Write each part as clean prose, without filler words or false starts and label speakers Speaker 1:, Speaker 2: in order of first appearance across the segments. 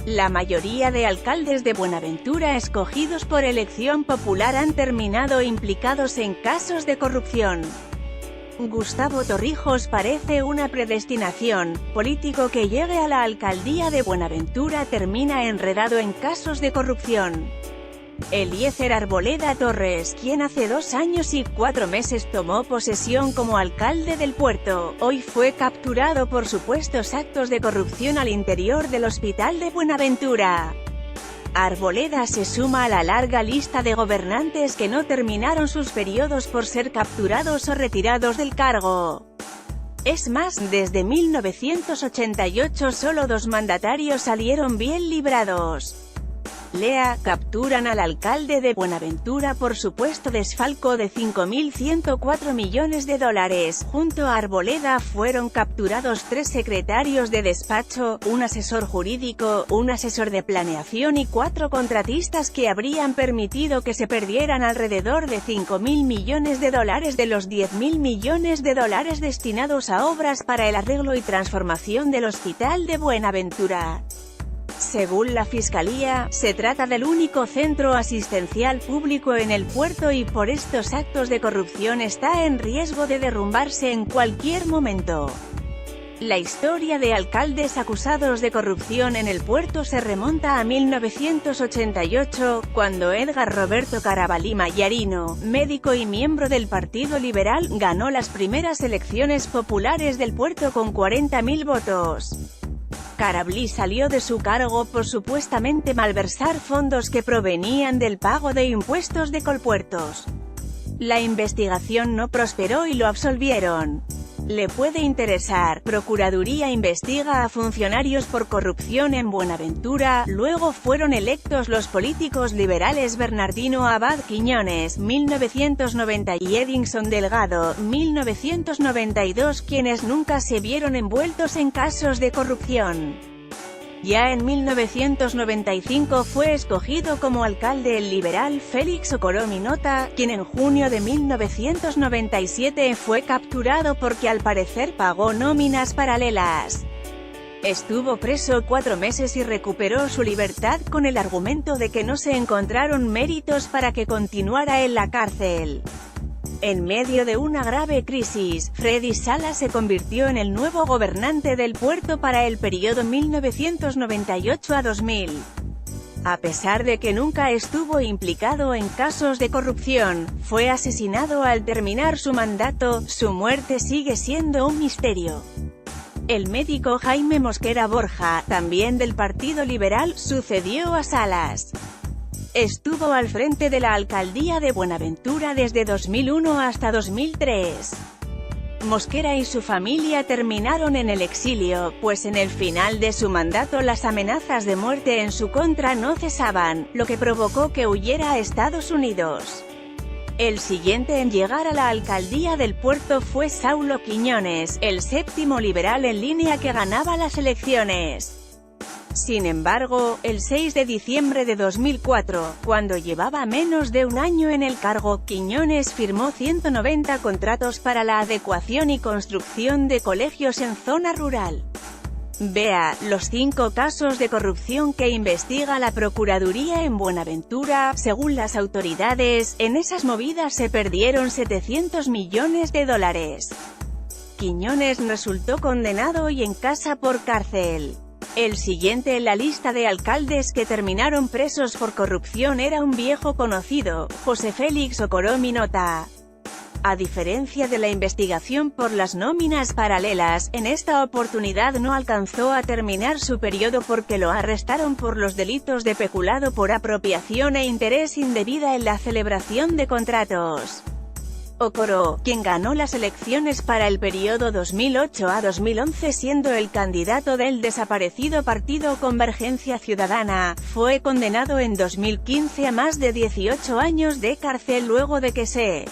Speaker 1: La mayoría de alcaldes de Buenaventura escogidos por elección popular han terminado implicados en casos de corrupción. Gustavo Torrijos parece una predestinación. Político que llegue a la alcaldía de Buenaventura termina enredado en casos de corrupción. Eliezer Arboleda Torres, quien hace 2 años y 4 meses tomó posesión como alcalde del puerto, hoy fue capturado por supuestos actos de corrupción al interior del hospital de Buenaventura. Arboleda se suma a la larga lista de gobernantes que no terminaron sus periodos por ser capturados o retirados del cargo. Es más, desde 1988 solo 2 mandatarios salieron bien librados. Lea, capturan al alcalde de Buenaventura por supuesto desfalco de $5.104 millones. Junto a Arboleda fueron capturados 3 secretarios de despacho, un asesor jurídico, un asesor de planeación y 4 contratistas que habrían permitido que se perdieran alrededor de $5.000 millones de los $10.000 millones destinados a obras para el arreglo y transformación del hospital de Buenaventura. Según la Fiscalía, se trata del único centro asistencial público en el puerto y por estos actos de corrupción está en riesgo de derrumbarse en cualquier momento. La historia de alcaldes acusados de corrupción en el puerto se remonta a 1988, cuando Edgar Roberto Carabalí Mayarino, médico y miembro del Partido Liberal, ganó las primeras elecciones populares del puerto con 40.000 votos. Carabalí salió de su cargo por supuestamente malversar fondos que provenían del pago de impuestos de Colpuertos. La investigación no prosperó y lo absolvieron. Le puede interesar. Procuraduría investiga a funcionarios por corrupción en Buenaventura. Luego fueron electos los políticos liberales Bernardino Abad Quiñones, 1990, y Edinson Delgado, 1992, quienes nunca se vieron envueltos en casos de corrupción. Ya en 1995 fue escogido como alcalde el liberal Félix Ocoró Minota, quien en junio de 1997 fue capturado porque al parecer pagó nóminas paralelas. Estuvo preso 4 meses y recuperó su libertad con el argumento de que no se encontraron méritos para que continuara en la cárcel. En medio de una grave crisis, Freddy Sala se convirtió en el nuevo gobernante del puerto para el periodo 1998 a 2000. A pesar de que nunca estuvo implicado en casos de corrupción, fue asesinado al terminar su mandato. Su muerte sigue siendo un misterio. El médico Jaime Mosquera Borja, también del Partido Liberal, sucedió a Salas. Estuvo al frente de la alcaldía de Buenaventura desde 2001 hasta 2003. Mosquera y su familia terminaron en el exilio, pues en el final de su mandato las amenazas de muerte en su contra no cesaban, lo que provocó que huyera a Estados Unidos. El siguiente en llegar a la alcaldía del puerto fue Saulo Quiñones, el 7º liberal en línea que ganaba las elecciones. Sin embargo, el 6 de diciembre de 2004, cuando llevaba menos de un año en el cargo, Quiñones firmó 190 contratos para la adecuación y construcción de colegios en zona rural. Vea, los 5 casos de corrupción que investiga la Procuraduría en Buenaventura. Según las autoridades, en esas movidas se perdieron $700 millones. Quiñones resultó condenado y en casa por cárcel. El siguiente en la lista de alcaldes que terminaron presos por corrupción era un viejo conocido, José Félix Ocoró Minota. A diferencia de la investigación por las nóminas paralelas, en esta oportunidad no alcanzó a terminar su periodo porque lo arrestaron por los delitos de peculado por apropiación e interés indebida en la celebración de contratos. Ocoró, quien ganó las elecciones para el periodo 2008 a 2011 siendo el candidato del desaparecido Partido Convergencia Ciudadana, fue condenado en 2015 a más de 18 años de cárcel luego de que se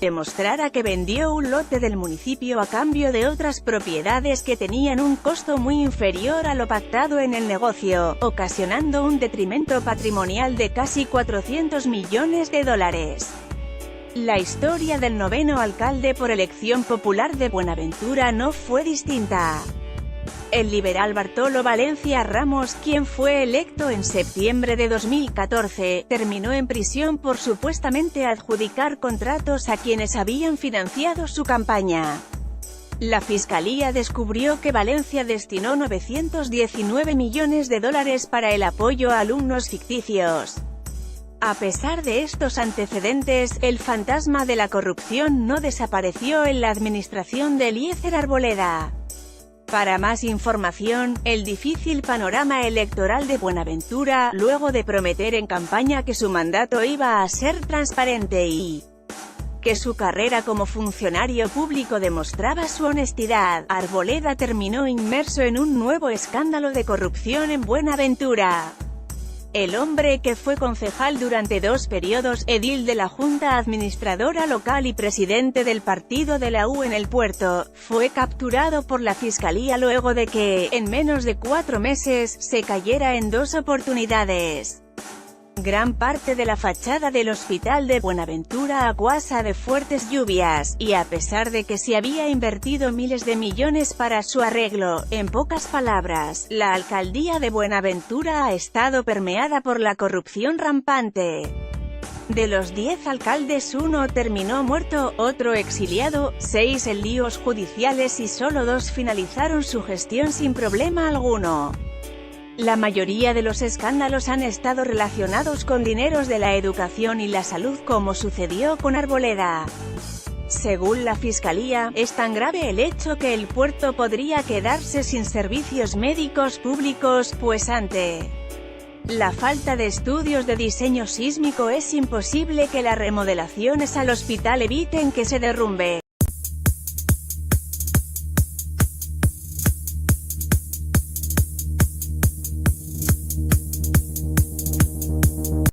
Speaker 1: demostrara que vendió un lote del municipio a cambio de otras propiedades que tenían un costo muy inferior a lo pactado en el negocio, ocasionando un detrimento patrimonial de casi $400 millones. La historia del 9º alcalde por elección popular de Buenaventura no fue distinta. El liberal Bartolo Valencia Ramos, quien fue electo en septiembre de 2014, terminó en prisión por supuestamente adjudicar contratos a quienes habían financiado su campaña. La Fiscalía descubrió que Valencia destinó 919 millones de dólares para el apoyo a alumnos ficticios. A pesar de estos antecedentes, el fantasma de la corrupción no desapareció en la administración de Eliezer Arboleda. Para más información, el difícil panorama electoral de Buenaventura, luego de prometer en campaña que su mandato iba a ser transparente y que su carrera como funcionario público demostraba su honestidad, Arboleda terminó inmerso en un nuevo escándalo de corrupción en Buenaventura. El hombre que fue concejal durante 2 periodos, edil de la Junta Administradora Local y presidente del partido de la U en el puerto, fue capturado por la Fiscalía luego de que, en menos de 4 meses, se cayera en 2 oportunidades. Gran parte de la fachada del Hospital de Buenaventura acuasa de fuertes lluvias, y a pesar de que se había invertido miles de millones para su arreglo, en pocas palabras, la alcaldía de Buenaventura ha estado permeada por la corrupción rampante. De los 10 alcaldes, 1 terminó muerto, otro exiliado, 6 en líos judiciales y solo 2 finalizaron su gestión sin problema alguno. La mayoría de los escándalos han estado relacionados con dineros de la educación y la salud, como sucedió con Arboleda. Según la Fiscalía, es tan grave el hecho que el puerto podría quedarse sin servicios médicos públicos, pues ante la falta de estudios de diseño sísmico es imposible que las remodelaciones al hospital eviten que se derrumbe.